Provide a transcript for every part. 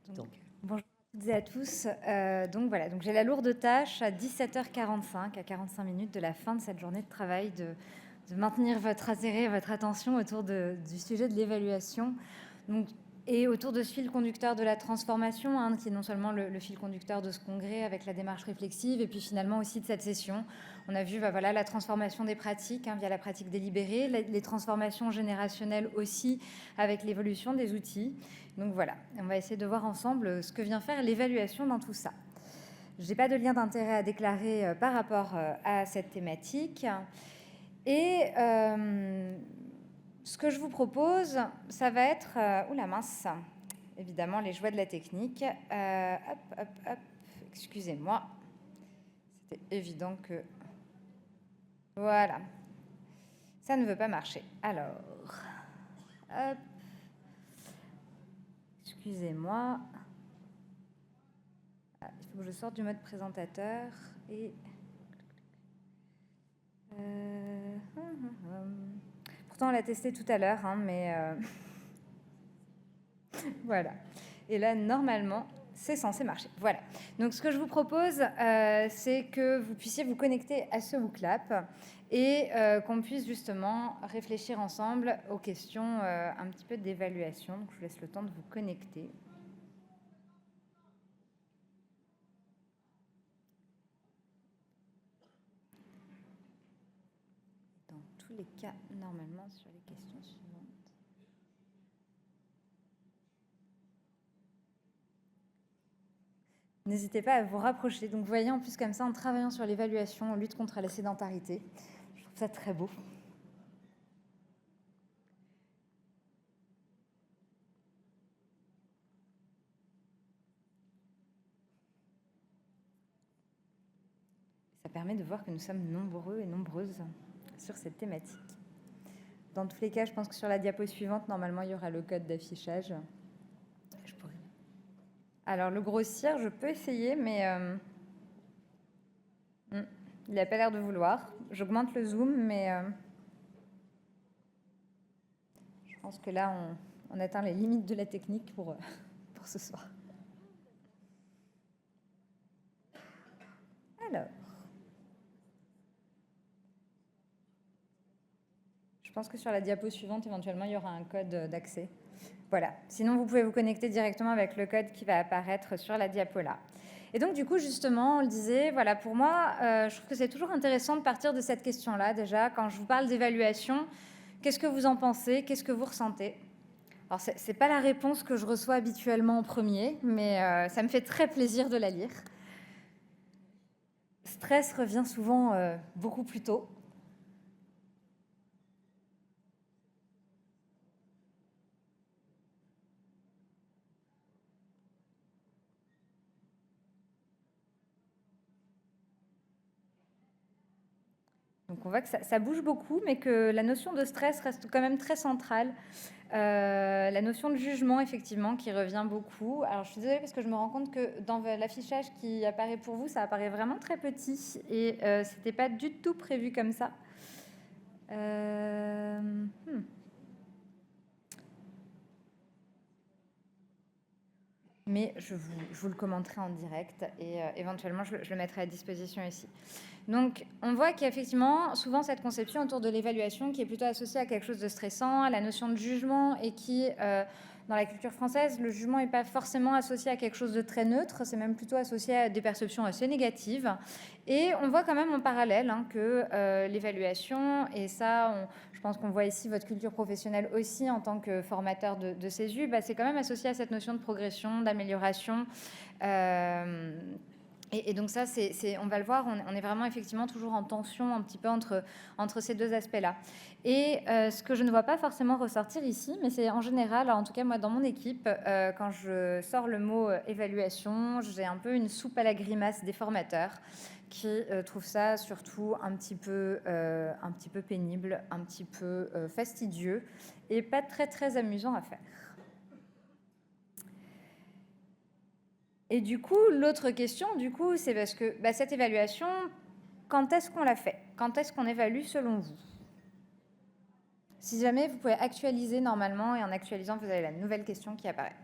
Donc, bonjour à toutes et à tous. Donc voilà, donc j'ai la lourde tâche à 17h45, à 45 minutes de la fin de cette journée de travail, de maintenir votre intérêt, votre attention autour du sujet de l'évaluation. Donc, et autour de ce fil conducteur de la transformation, hein, qui est non seulement le fil conducteur de ce congrès avec la démarche réflexive, et puis finalement aussi de cette session. On a vu voilà, la transformation des pratiques via la pratique délibérée, les transformations générationnelles aussi avec l'évolution des outils. Donc voilà, on va essayer de voir ensemble ce que vient faire l'évaluation dans tout ça. Je n'ai pas de lien d'intérêt à déclarer par rapport à cette thématique. Et ce que je vous propose, ça va être... oula mince, évidemment les joies de la technique. Excusez-moi. C'était évident que... Voilà. Ça ne veut pas marcher. Alors... Hop. Excusez-moi. Ah, il faut que je sorte du mode présentateur et... Pourtant, on l'a testé tout à l'heure, hein, mais... voilà. Et là, normalement, c'est censé marcher. Voilà. Donc, ce que je vous propose, c'est que vous puissiez vous connecter à ce WooClap et qu'on puisse justement réfléchir ensemble aux questions un petit peu d'évaluation. Donc, je vous laisse le temps de vous connecter. Dans tous les cas, normalement, sur les questions suivantes. N'hésitez pas à vous rapprocher. Donc, vous voyez, en plus, comme ça, en travaillant sur l'évaluation, on lutte contre la sédentarité. Je trouve ça très beau. Ça permet de voir que nous sommes nombreux et nombreuses sur cette thématique. Dans tous les cas, je pense que sur la diapo suivante, normalement, il y aura le code d'affichage. Alors, le grossir, je peux essayer, mais il n'a pas l'air de vouloir. J'augmente le zoom, mais je pense que là, on atteint les limites de la technique pour ce soir. Alors, je pense que sur la diapo suivante, éventuellement, il y aura un code d'accès. Voilà. Sinon, vous pouvez vous connecter directement avec le code qui va apparaître sur la diapo là. Et donc, du coup, justement, on le disait, voilà, pour moi, je trouve que c'est toujours intéressant de partir de cette question-là, déjà. Quand je vous parle d'évaluation, qu'est-ce que vous en pensez? Qu'est-ce que vous ressentez? Alors, ce n'est pas la réponse que je reçois habituellement en premier, mais ça me fait très plaisir de la lire. Stress revient souvent beaucoup plus tôt. Donc on voit que ça bouge beaucoup, mais que la notion de stress reste quand même très centrale. La notion de jugement, effectivement, qui revient beaucoup. Alors je suis désolée parce que je me rends compte que dans l'affichage qui apparaît pour vous, ça apparaît vraiment très petit et c'était pas du tout prévu comme ça. Mais je vous le commenterai en direct et éventuellement je le mettrai à disposition ici. Donc on voit qu'il y a effectivement souvent cette conception autour de l'évaluation qui est plutôt associée à quelque chose de stressant, à la notion de jugement et qui, dans la culture française, le jugement n'est pas forcément associé à quelque chose de très neutre, c'est même plutôt associé à des perceptions assez négatives. Et on voit quand même en parallèle que l'évaluation, et ça, je pense qu'on voit ici votre culture professionnelle aussi en tant que formateur de CESU, c'est quand même associé à cette notion de progression, d'amélioration. Et donc ça, on va le voir, on est vraiment effectivement toujours en tension un petit peu entre ces deux aspects-là. Et ce que je ne vois pas forcément ressortir ici, mais c'est en général, en tout cas moi dans mon équipe, quand je sors le mot évaluation, j'ai un peu une soupe à la grimace des formateurs qui trouvent ça surtout un petit peu pénible, un petit peu fastidieux et pas très très amusant à faire. Et du coup, l'autre question, c'est parce que cette évaluation, quand est-ce qu'on la fait? Quand est-ce qu'on évalue selon vous? Si jamais vous pouvez actualiser normalement, et en actualisant, vous avez la nouvelle question qui apparaît.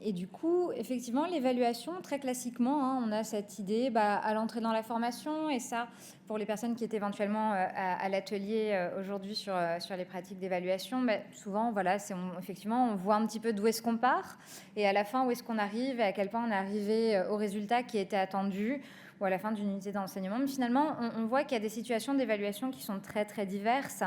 Et du coup, effectivement, l'évaluation, très classiquement, hein, on a cette idée à l'entrée dans la formation, et ça, pour les personnes qui étaient éventuellement à l'atelier aujourd'hui sur les pratiques d'évaluation, souvent, voilà, effectivement, on voit un petit peu d'où est-ce qu'on part, et à la fin, où est-ce qu'on arrive, et à quel point on est arrivé au résultat qui était attendu, ou à la fin d'une unité d'enseignement. Mais finalement, on voit qu'il y a des situations d'évaluation qui sont très, très diverses,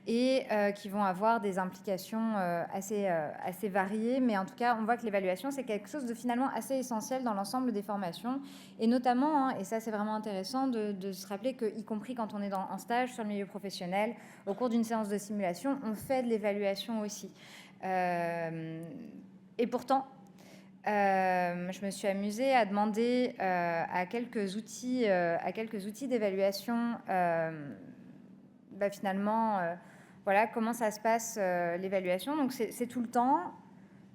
et qui vont avoir des implications assez variées. Mais en tout cas, on voit que l'évaluation, c'est quelque chose de finalement assez essentiel dans l'ensemble des formations. Et notamment, hein, et ça c'est vraiment intéressant, de se rappeler qu'y compris quand on est en stage sur le milieu professionnel, au cours d'une séance de simulation, on fait de l'évaluation aussi. Et pourtant, je me suis amusée à demander à quelques outils d'évaluation finalement, voilà comment ça se passe l'évaluation. Donc c'est tout le temps.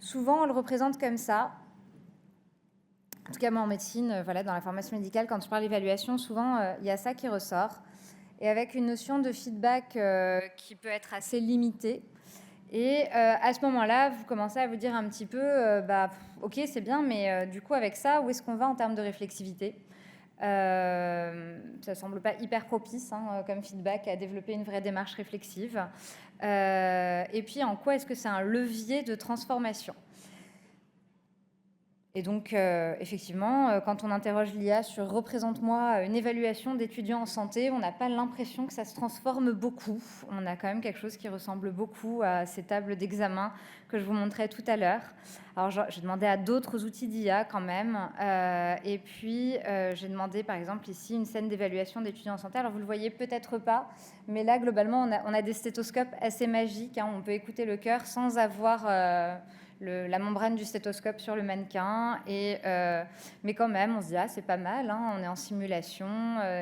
Souvent, on le représente comme ça. En tout cas, moi en médecine, voilà, dans la formation médicale, quand je parle d'évaluation, souvent il y a ça qui ressort. Et avec une notion de feedback qui peut être assez limitée. Et à ce moment-là, vous commencez à vous dire un petit peu, ok, c'est bien, mais du coup, avec ça, où est-ce qu'on va en termes de réflexivité ? Ça semble pas hyper propice comme feedback à développer une vraie démarche réflexive. Et puis, en quoi est-ce que c'est un levier de transformation ? Et donc, effectivement, quand on interroge l'IA sur « représente-moi une évaluation d'étudiants en santé », on n'a pas l'impression que ça se transforme beaucoup. On a quand même quelque chose qui ressemble beaucoup à ces tables d'examen que je vous montrais tout à l'heure. Alors, j'ai demandé à d'autres outils d'IA quand même. Et puis, j'ai demandé, par exemple, ici, une scène d'évaluation d'étudiants en santé. Alors, vous ne le voyez peut-être pas, mais là, globalement, on a des stéthoscopes assez magiques. On peut écouter le cœur sans avoir... la membrane du stéthoscope sur le mannequin. Mais quand même, on se dit, c'est pas mal, on est en simulation,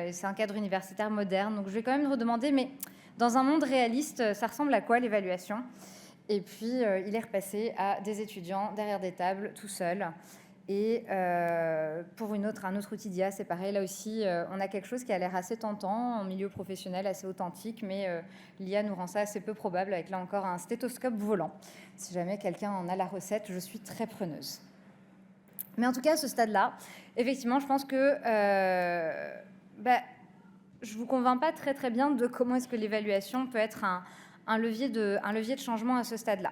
et c'est un cadre universitaire moderne. Donc je vais quand même redemander, mais dans un monde réaliste, ça ressemble à quoi l'évaluation ? Et puis, il est repassé à des étudiants derrière des tables, tout seul. Et pour un autre outil d'IA, c'est pareil. Là aussi, on a quelque chose qui a l'air assez tentant, en milieu professionnel, assez authentique, mais l'IA nous rend ça assez peu probable, avec là encore un stéthoscope volant. Si jamais quelqu'un en a la recette, je suis très preneuse. Mais en tout cas, à ce stade-là, effectivement, je pense que je ne vous convainc pas très très bien de comment est-ce que l'évaluation peut être un levier de changement à ce stade-là.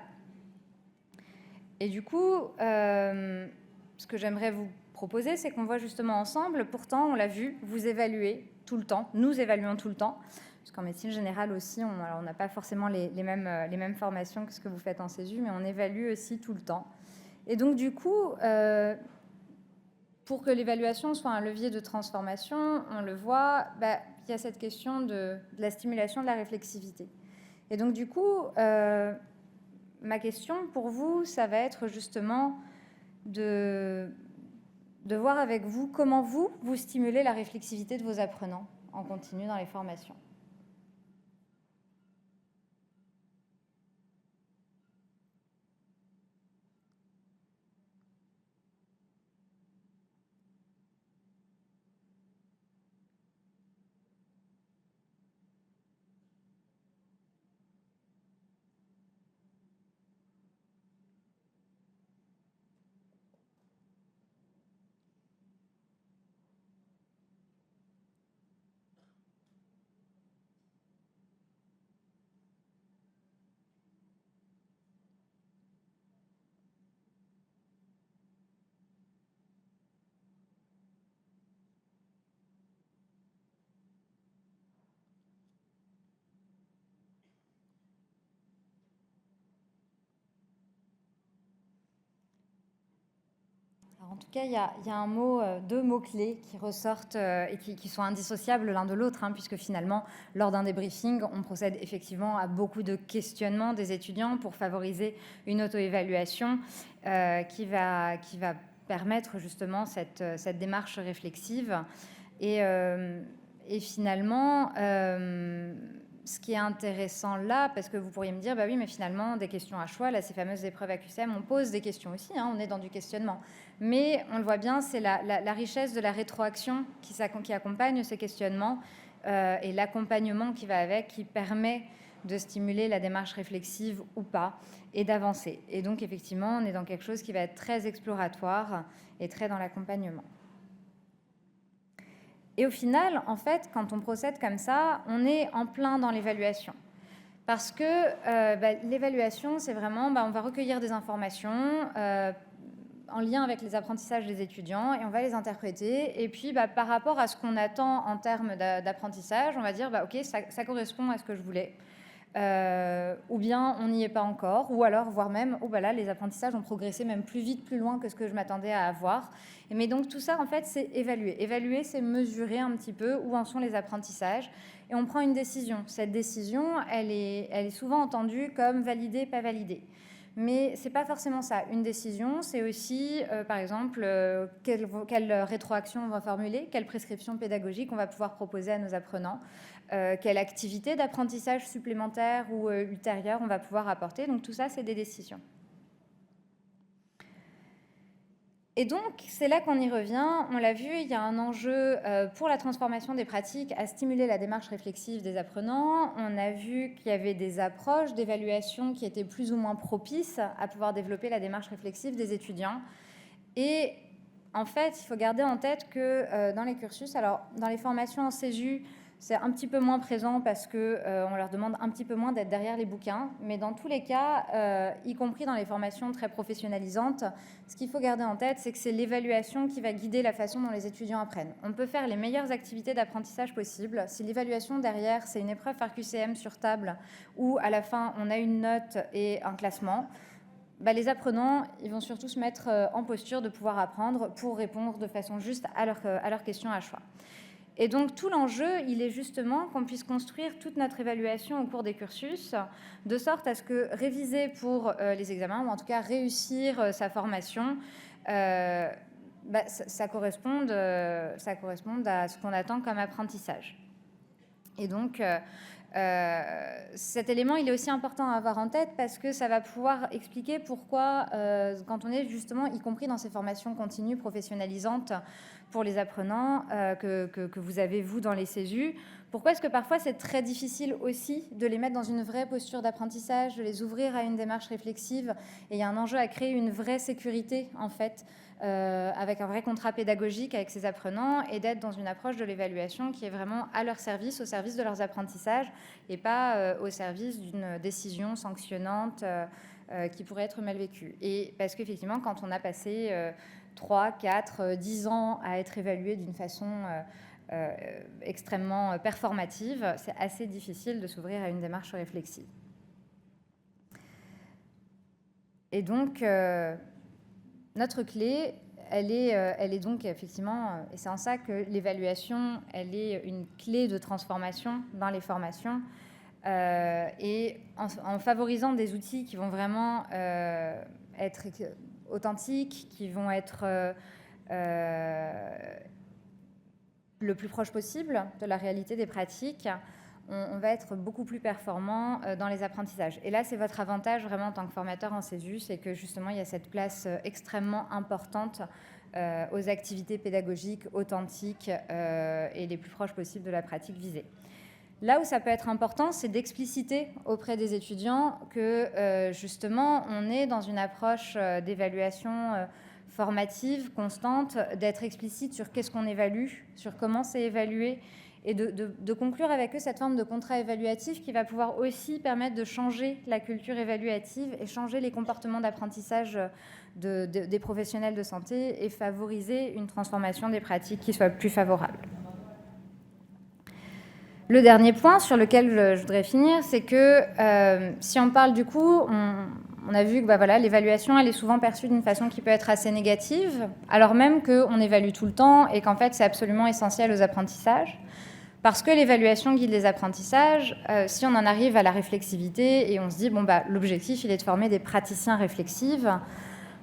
Et du coup, ce que j'aimerais vous proposer, c'est qu'on voit justement ensemble, pourtant, on l'a vu, vous évaluez tout le temps, nous évaluons tout le temps, parce qu'en médecine générale aussi, on n'a pas forcément les mêmes formations que ce que vous faites en CESU, mais on évalue aussi tout le temps. Et donc, du coup, pour que l'évaluation soit un levier de transformation, on le voit, il y a cette question de la stimulation de la réflexivité. Et donc, du coup, ma question pour vous, ça va être justement de voir avec vous comment vous stimulez la réflexivité de vos apprenants en continu dans les formations. En tout cas, il y a deux mots-clés qui ressortent et qui sont indissociables l'un de l'autre, puisque finalement, lors d'un débriefing, on procède effectivement à beaucoup de questionnements des étudiants pour favoriser une auto-évaluation qui va permettre justement cette démarche réflexive. Et finalement, ce qui est intéressant là, parce que vous pourriez me dire, oui, mais finalement, des questions à choix, là, ces fameuses épreuves à QCM, on pose des questions aussi, on est dans du questionnement. Mais on le voit bien, c'est la richesse de la rétroaction qui accompagne ces questionnements et l'accompagnement qui va avec, qui permet de stimuler la démarche réflexive ou pas, et d'avancer. Et donc, effectivement, on est dans quelque chose qui va être très exploratoire et très dans l'accompagnement. Et au final, en fait, quand on procède comme ça, on est en plein dans l'évaluation. Parce que l'évaluation, c'est vraiment, on va recueillir des informations en lien avec les apprentissages des étudiants et on va les interpréter. Et puis, par rapport à ce qu'on attend en termes d'apprentissage, on va dire, OK, ça correspond à ce que je voulais. Ou bien on n'y est pas encore, ou alors voire même, là, les apprentissages ont progressé même plus vite, plus loin que ce que je m'attendais à avoir. Mais donc tout ça, en fait, c'est évaluer. Évaluer, c'est mesurer un petit peu où en sont les apprentissages. Et on prend une décision. Cette décision, elle est souvent entendue comme validée, pas validée. Mais ce n'est pas forcément ça. Une décision, c'est aussi, par exemple, quelle rétroaction on va formuler, quelle prescription pédagogique on va pouvoir proposer à nos apprenants, quelle activité d'apprentissage supplémentaire ou ultérieure on va pouvoir apporter. Donc tout ça, c'est des décisions. Et donc, c'est là qu'on y revient. On l'a vu, il y a un enjeu pour la transformation des pratiques à stimuler la démarche réflexive des apprenants. On a vu qu'il y avait des approches d'évaluation qui étaient plus ou moins propices à pouvoir développer la démarche réflexive des étudiants. Et en fait, il faut garder en tête que dans les cursus, alors dans les formations en CESU, c'est un petit peu moins présent parce qu'on leur demande un petit peu moins d'être derrière les bouquins. Mais dans tous les cas, y compris dans les formations très professionnalisantes, ce qu'il faut garder en tête, c'est que c'est l'évaluation qui va guider la façon dont les étudiants apprennent. On peut faire les meilleures activités d'apprentissage possibles. Si l'évaluation derrière, c'est une épreuve par QCM sur table où à la fin, on a une note et un classement, les apprenants, ils vont surtout se mettre en posture de pouvoir apprendre pour répondre de façon juste à leurs questions à choix. Et donc, tout l'enjeu, il est justement qu'on puisse construire toute notre évaluation au cours des cursus, de sorte à ce que réviser pour les examens, ou en tout cas réussir sa formation, ça corresponde à ce qu'on attend comme apprentissage. Et donc, cet élément, il est aussi important à avoir en tête parce que ça va pouvoir expliquer pourquoi, quand on est justement, y compris dans ces formations continues professionnalisantes pour les apprenants que vous avez, vous, dans les CESU, pourquoi est-ce que parfois c'est très difficile aussi de les mettre dans une vraie posture d'apprentissage, de les ouvrir à une démarche réflexive. Et il y a un enjeu à créer une vraie sécurité, en fait, avec un vrai contrat pédagogique avec ces apprenants et d'être dans une approche de l'évaluation qui est vraiment à leur service, au service de leurs apprentissages et pas au service d'une décision sanctionnante qui pourrait être mal vécue. Et parce qu'effectivement, quand on a passé 3, 4, 10 ans à être évalué d'une façon extrêmement performative, c'est assez difficile de s'ouvrir à une démarche réflexive. Et donc, notre clé, elle est donc effectivement, et c'est en ça que l'évaluation, elle est une clé de transformation dans les formations, et en favorisant des outils qui vont vraiment être authentiques, qui vont être le plus proche possible de la réalité des pratiques, on va être beaucoup plus performant dans les apprentissages. Et là, c'est votre avantage vraiment en tant que formateur en CESU, c'est que justement, il y a cette place extrêmement importante aux activités pédagogiques authentiques et les plus proches possibles de la pratique visée. Là où ça peut être important, c'est d'expliciter auprès des étudiants que justement, on est dans une approche d'évaluation formative, constante, d'être explicite sur qu'est-ce qu'on évalue, sur comment c'est évalué, et de conclure avec eux cette forme de contrat évaluatif qui va pouvoir aussi permettre de changer la culture évaluative et changer les comportements d'apprentissage des professionnels de santé et favoriser une transformation des pratiques qui soit plus favorable. Le dernier point sur lequel je voudrais finir, c'est que si on parle du coup, on a vu que l'évaluation, elle est souvent perçue d'une façon qui peut être assez négative, alors même qu'on évalue tout le temps et qu'en fait, c'est absolument essentiel aux apprentissages. Parce que l'évaluation guide les apprentissages, si on en arrive à la réflexivité et on se dit, l'objectif, il est de former des praticiens réflexifs,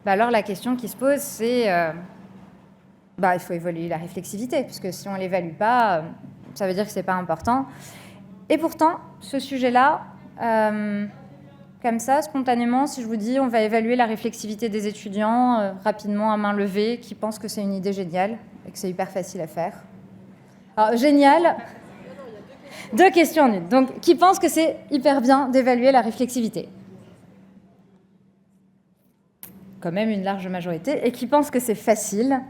alors la question qui se pose, c'est, il faut évaluer la réflexivité, puisque si on ne l'évalue pas, ça veut dire que ce n'est pas important. Et pourtant, ce sujet-là, comme ça, spontanément, si je vous dis on va évaluer la réflexivité des étudiants rapidement à main levée, qui pensent que c'est une idée géniale et que c'est hyper facile à faire. Alors, génial. 2 questions en une. Donc, qui pense que c'est hyper bien d'évaluer la réflexivité? Quand même une large majorité. Et qui pense que c'est facile?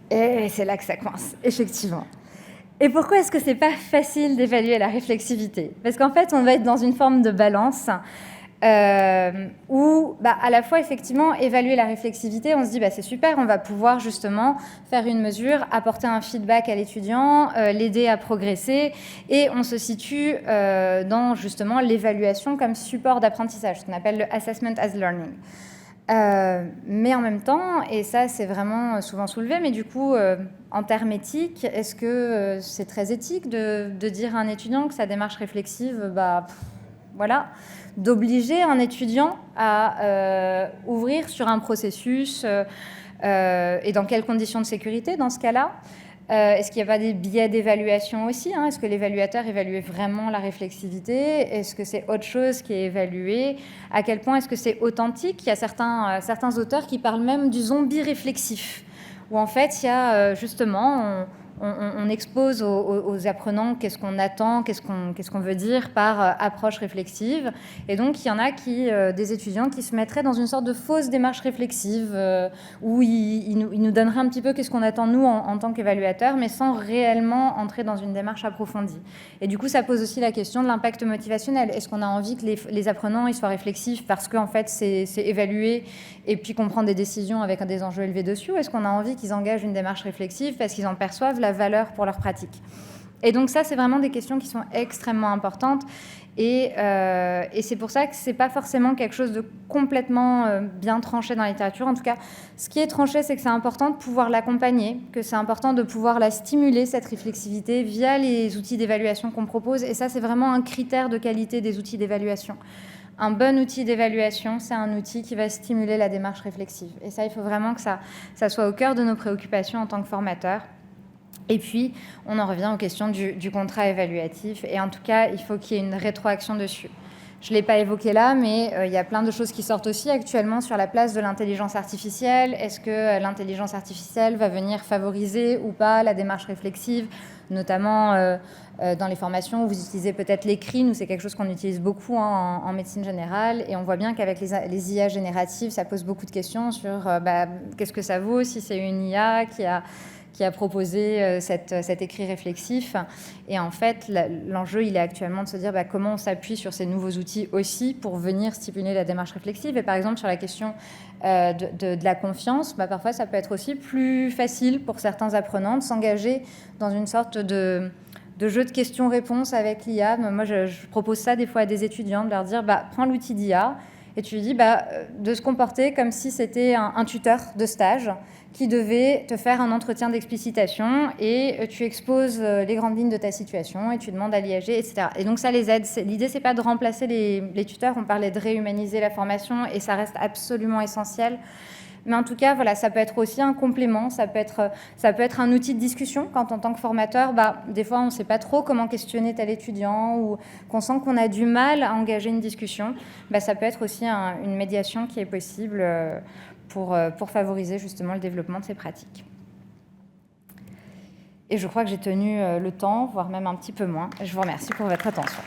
Et c'est là que ça coince, effectivement. Et pourquoi est-ce que c'est pas facile d'évaluer la réflexivité? Parce qu'en fait, on va être dans une forme de balance où, à la fois, effectivement, évaluer la réflexivité, on se dit, c'est super, on va pouvoir justement faire une mesure, apporter un feedback à l'étudiant, l'aider à progresser, et on se situe dans, justement, l'évaluation comme support d'apprentissage, ce qu'on appelle le assessment as learning. Mais en même temps, et ça c'est vraiment souvent soulevé, mais du coup, en termes éthiques, est-ce que c'est très éthique de dire à un étudiant que sa démarche réflexive, voilà, d'obliger un étudiant à ouvrir sur un processus et dans quelles conditions de sécurité dans ce cas-là? Est-ce qu'il n'y a pas des biais d'évaluation aussi, hein? Est-ce que l'évaluateur évalue vraiment la réflexivité? Est-ce que c'est autre chose qui est évalué? À quel point est-ce que c'est authentique? Il y a certains auteurs qui parlent même du zombie réflexif, où en fait, il y a justement... On expose aux apprenants qu'est-ce qu'on attend, qu'est-ce qu'on veut dire par approche réflexive. Et donc, il y en a des étudiants qui se mettraient dans une sorte de fausse démarche réflexive où ils nous donneraient un petit peu qu'est-ce qu'on attend, nous, en tant qu'évaluateurs, mais sans réellement entrer dans une démarche approfondie. Et du coup, ça pose aussi la question de l'impact motivationnel. Est-ce qu'on a envie que les apprenants ils soient réflexifs parce qu'en fait, c'est évalué et puis qu'on prend des décisions avec des enjeux élevés dessus? Ou est-ce qu'on a envie qu'ils engagent une démarche réflexive parce qu'ils en perçoivent la valeur pour leur pratique? Et donc ça, c'est vraiment des questions qui sont extrêmement importantes. Et c'est pour ça que ce n'est pas forcément quelque chose de complètement bien tranché dans la littérature. En tout cas, ce qui est tranché, c'est que c'est important de pouvoir l'accompagner, que c'est important de pouvoir la stimuler, cette réflexivité, via les outils d'évaluation qu'on propose. Et ça, c'est vraiment un critère de qualité des outils d'évaluation. Un bon outil d'évaluation, c'est un outil qui va stimuler la démarche réflexive. Et ça, il faut vraiment que ça soit au cœur de nos préoccupations en tant que formateurs. Et puis, on en revient aux questions du contrat évaluatif. Et en tout cas, il faut qu'il y ait une rétroaction dessus. Je ne l'ai pas évoqué là, mais il y a plein de choses qui sortent aussi actuellement sur la place de l'intelligence artificielle. Est-ce que l'intelligence artificielle va venir favoriser ou pas la démarche réflexive, notamment dans les formations où vous utilisez peut-être l'écrit. Nous, c'est quelque chose qu'on utilise beaucoup en médecine générale. Et on voit bien qu'avec les IA génératives, ça pose beaucoup de questions sur qu'est-ce que ça vaut si c'est une IA qui a proposé cet écrit réflexif. Et en fait, l'enjeu, il est actuellement de se dire comment on s'appuie sur ces nouveaux outils aussi pour venir stimuler la démarche réflexive. Et par exemple, sur la question de la confiance, parfois, ça peut être aussi plus facile pour certains apprenants de s'engager dans une sorte de jeu de questions-réponses avec l'IA. Moi, je propose ça des fois à des étudiants, de leur dire, prends l'outil d'IA et tu lui dis de se comporter comme si c'était un tuteur de stage qui devait te faire un entretien d'explicitation et tu exposes les grandes lignes de ta situation et tu demandes à l'IAG, etc. Et donc ça les aide. L'idée, c'est pas de remplacer les tuteurs, on parlait de réhumaniser la formation et ça reste absolument essentiel. Mais en tout cas, voilà, ça peut être aussi un complément, ça peut être un outil de discussion quand en tant que formateur, des fois on ne sait pas trop comment questionner tel étudiant ou qu'on sent qu'on a du mal à engager une discussion. Ça peut être aussi une médiation qui est possible pour favoriser justement le développement de ces pratiques. Et je crois que j'ai tenu le temps, voire même un petit peu moins. Je vous remercie pour votre attention.